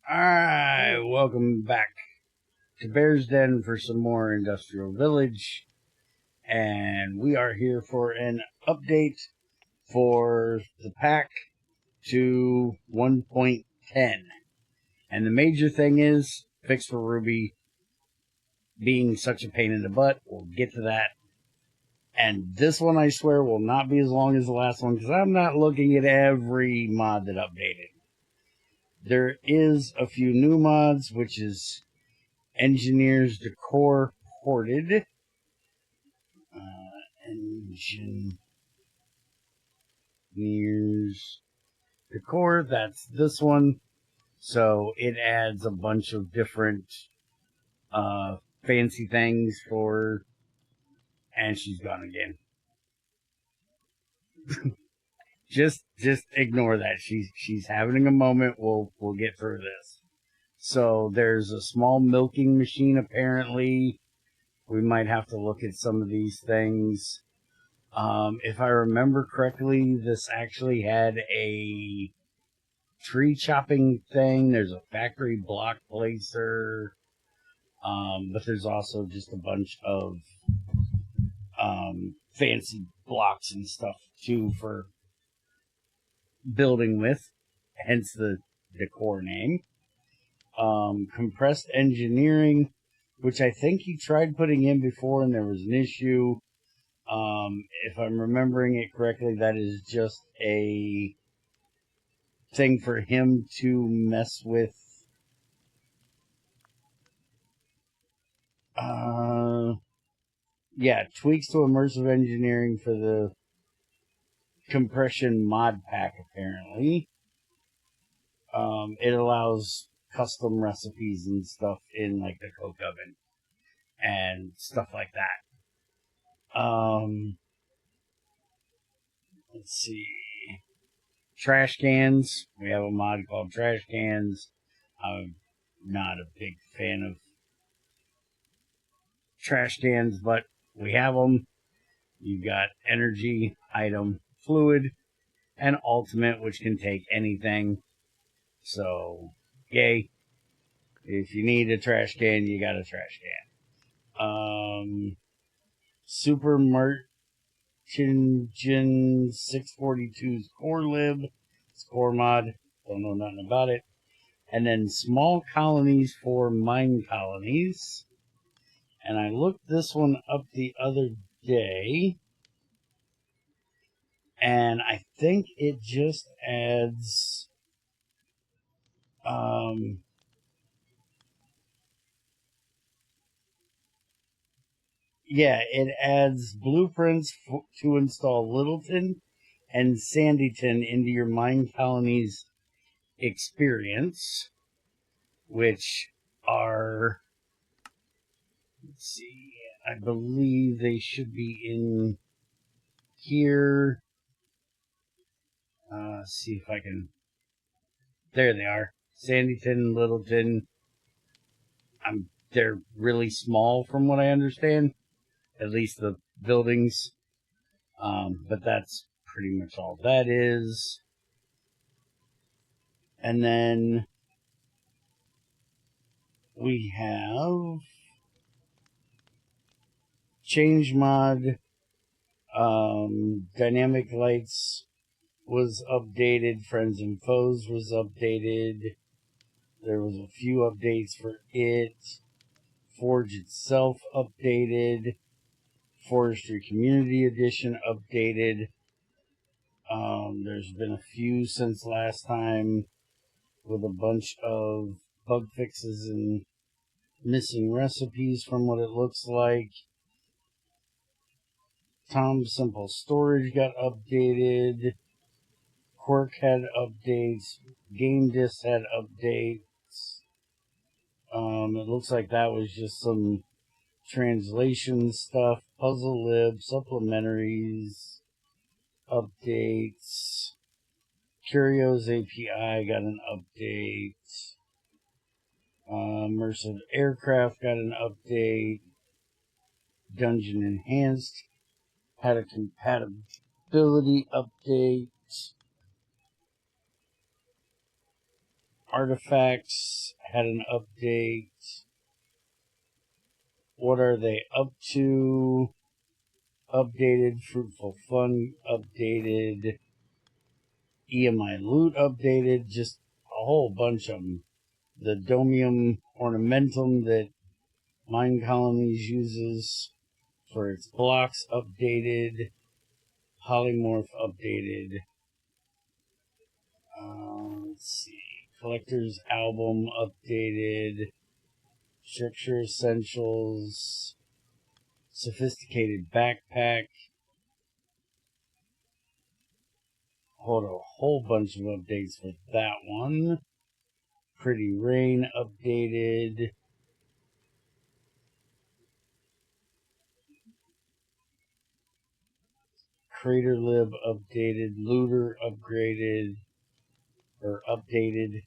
Alright, welcome back to Bear's Den for some more Industrial Village. And we are here for an update for the pack to 1.10. And the major thing is, fix for Ruby being such a pain in the butt. We'll get to that. And this one, I swear, will not be as long as the last one, because I'm not looking at every mod that updated. There is a few new mods, which is Engineers Decor Ported. Engineers Decor, that's this one. So it adds a bunch of different fancy things for... And she's gone again. just ignore that. She's having a moment. We'll get through this. So there's a small milking machine apparently. We might have to look at some of these things. If I remember correctly, this actually had a tree chopping thing. There's a factory block placer. But there's also just a bunch of fancy blocks and stuff too for building with. Hence the decor name. Compressed engineering, which I think he tried putting in before and there was an issue. If I'm remembering it correctly, that is just a thing for him to mess with. Yeah, tweaks to immersive engineering for the compression mod pack, apparently. It allows custom recipes and stuff in, like, the coke oven and stuff like that. Let's see. Trash cans. We have a mod called Trash Cans. I'm not a big fan of trash cans, but we have them. You've got energy, item, fluid, and ultimate, which can take anything. So, yay. If you need a trash can, you got a trash can. Super Merchant 642's core lib. It's core mod. Don't know nothing about it. And then small colonies for mine colonies. And I looked this one up the other day. And I think it just adds... yeah, it adds blueprints to install Littleton and Sandyton into your mine colonies experience, which are, let's see, I believe they should be in here. See if I can, there they are, Sandyton, Littleton. They're really small from what I understand, at least the buildings, but that's pretty much all that is. And then we have change mod. Dynamic lights was updated. Friends and foes was updated. There was a few updates for it. Forge itself updated. Forestry Community Edition updated. There's been a few since last time with a bunch of bug fixes and missing recipes from what it looks like. Tom's Simple Storage got updated. Quirk had updates. Game Disc had updates. It looks like that was just some translation stuff. Puzzle Lib, supplementaries, updates. Curios API got an update. Immersive Aircraft got an update. Dungeon Enhanced had a compatibility update. Artifacts had an update. What are they up to? Updated. Fruitful Fun updated. EMI Loot updated. Just a whole bunch of them. The Domium Ornamentum that Mind Colonies uses for its blocks updated. Polymorph updated. Let's see. Collector's Album updated. Structure Essentials. Sophisticated Backpack. Hold a whole bunch of updates for that one. Pretty Rain updated. Crater Lib updated. Looter upgraded. Or updated.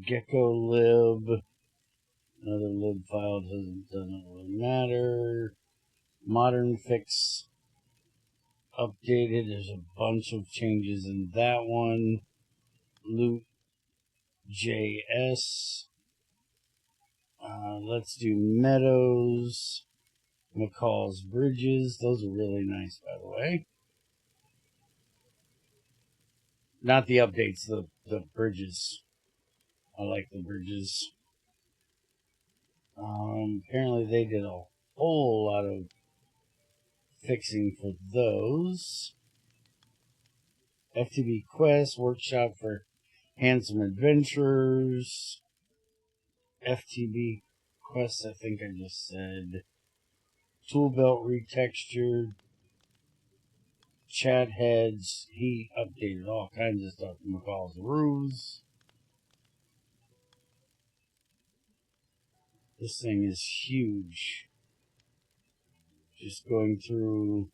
Gecko Lib. Another lib file doesn't really matter. Modern Fix updated. There's a bunch of changes in that one. Loot JS. Let's do Meadows. McCall's Bridges. Those are really nice, by the way. Not the updates, the bridges. I like the bridges. Apparently they did a whole lot of fixing for those. FTB Quest, Workshop for Handsome Adventurers. FTB Quest, I think I just said. Tool Belt Retextured. Chat Heads. He updated all kinds of stuff in McCall's Ruse. This thing is huge. Just going through,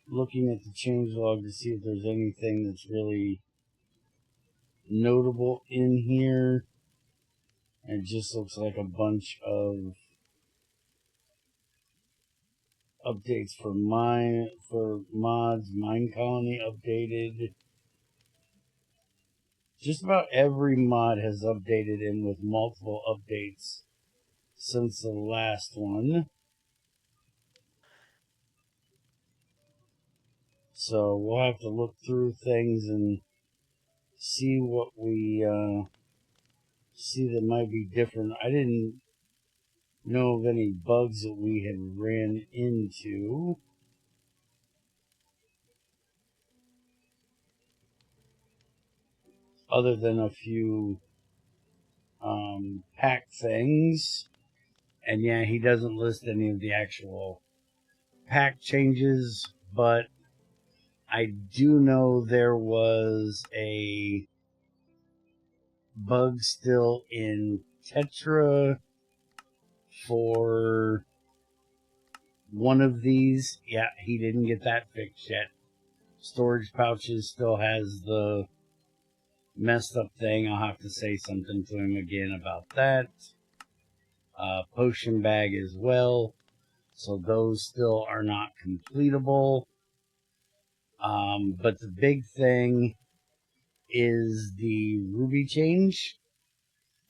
looking at the changelog to see if there's anything that's really notable in here. It just looks like a bunch of updates for mods. Mind Colony updated. Just about every mod has updated in with multiple updates since the last one. So we'll have to look through things and see what we see that might be different. I didn't know of any bugs that we had ran into. Other than a few pack things. And yeah, he doesn't list any of the actual pack changes, but I do know there was a bug still in Tetra for one of these. Yeah, he didn't get that fixed yet. Storage pouches still has the messed up thing. I'll have to say something to him again about that. Potion bag as well. So those still are not completable. But the big thing is the ruby change.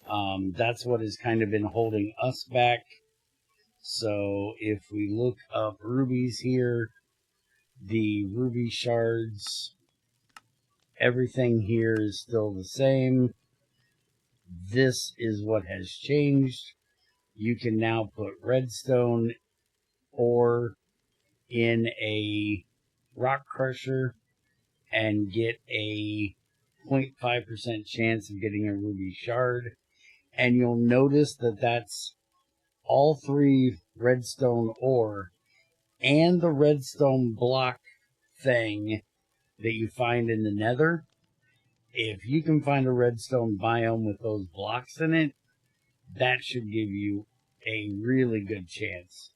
That's what has kind of been holding us back. So if we look up rubies here, the ruby shards, everything here is still the same. This is what has changed. You can now put redstone ore in a rock crusher and get a 0.5% chance of getting a ruby shard. And you'll notice that that's all three redstone ore and the redstone block thing that you find in the nether. If you can find a redstone biome with those blocks in it, that should give you a really good chance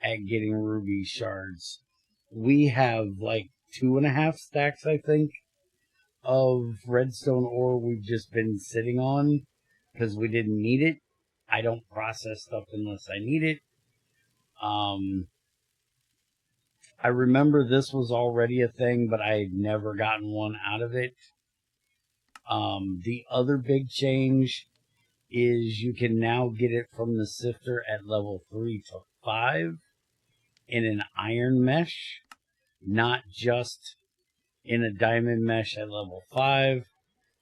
at getting ruby shards. We have like 2.5 stacks, I think, of redstone ore we've just been sitting on because we didn't need it. I don't process stuff unless I need it. I remember this was already a thing, but I had never gotten one out of it. The other big change is you can now get it from the sifter at level 3 to 5 in an iron mesh, not just in a diamond mesh at level 5.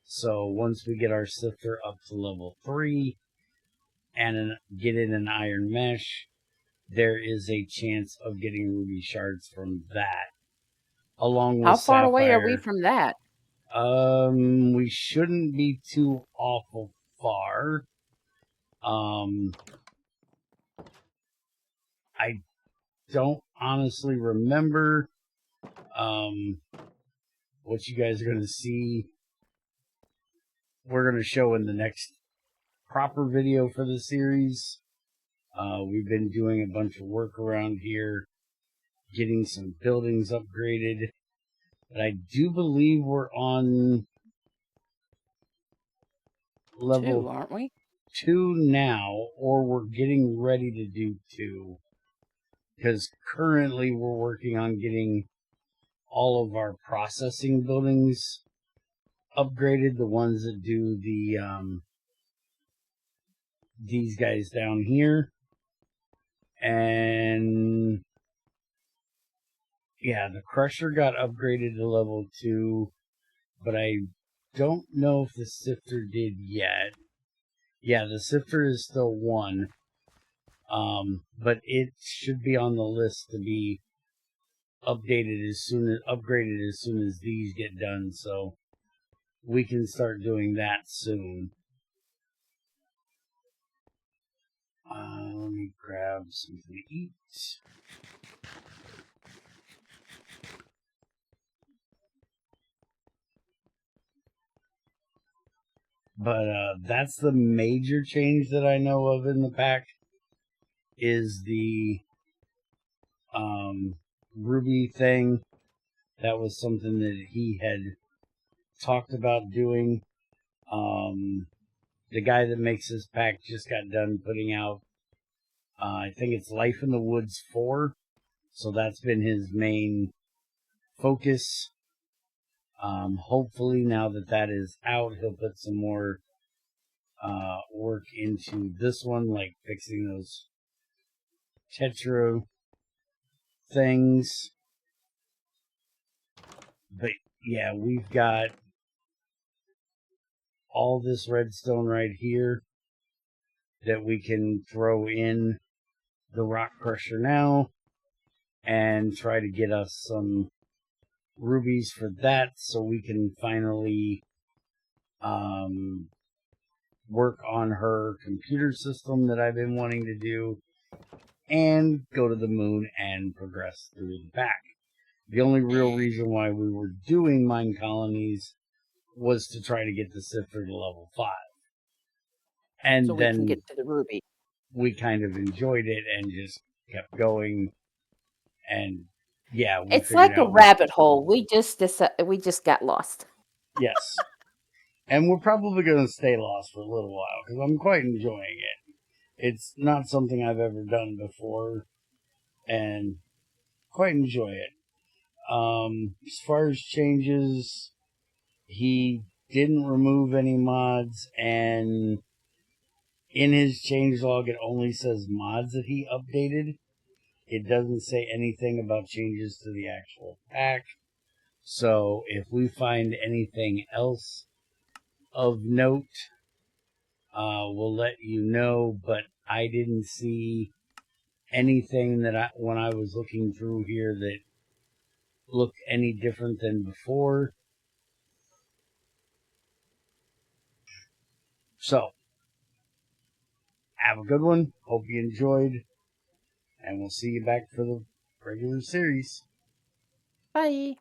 So once we get our sifter up to level 3 and get in an iron mesh, there is a chance of getting ruby shards from that, along with How far away are we sapphire. from that? We shouldn't be too awful far. I don't honestly remember what you guys are going to see. We're going to show in the next proper video for the series. We've been doing a bunch of work around here, getting some buildings upgraded. But I do believe we're on level 2, aren't we? 2 now, or we're getting ready to do 2. Because currently we're working on getting all of our processing buildings upgraded, the ones that do the these guys down here. And yeah, the crusher got upgraded to level 2, but I don't know if the sifter did yet. Yeah, the sifter is still 1. But it should be on the list to be updated upgraded as soon as these get done, so we can start doing that soon. Let me grab something to eat. But that's the major change that I know of in the pack, is the Ruby thing. That was something that he had talked about doing. The guy that makes this pack just got done putting out, I think it's Life in the Woods 4. So that's been his main focus. Hopefully now that that is out, he'll put some more work into this one, like fixing those tetra things. But yeah, we've got all this redstone right here that we can throw in the rock crusher now and try to get us some rubies for that, so we can finally work on her computer system that I've been wanting to do, and go to the moon and progress through the pack. The only real reason why we were doing mine colonies was to try to get the sifter to level 5. And So we then can get to the ruby. we kind of enjoyed it and just kept going. And yeah, we It's figured like a out rabbit hole. We just got lost. yes. And we're probably going to stay lost for a little while because I'm quite enjoying it. It's not something I've ever done before, and quite enjoy it. As far as changes, he didn't remove any mods, and in his changelog it only says mods that he updated. It doesn't say anything about changes to the actual pack. So if we find anything else of note, we'll let you know. But I didn't see anything that when I was looking through here, that looked any different than before. So, have a good one. Hope you enjoyed. And we'll see you back for the regular series. Bye.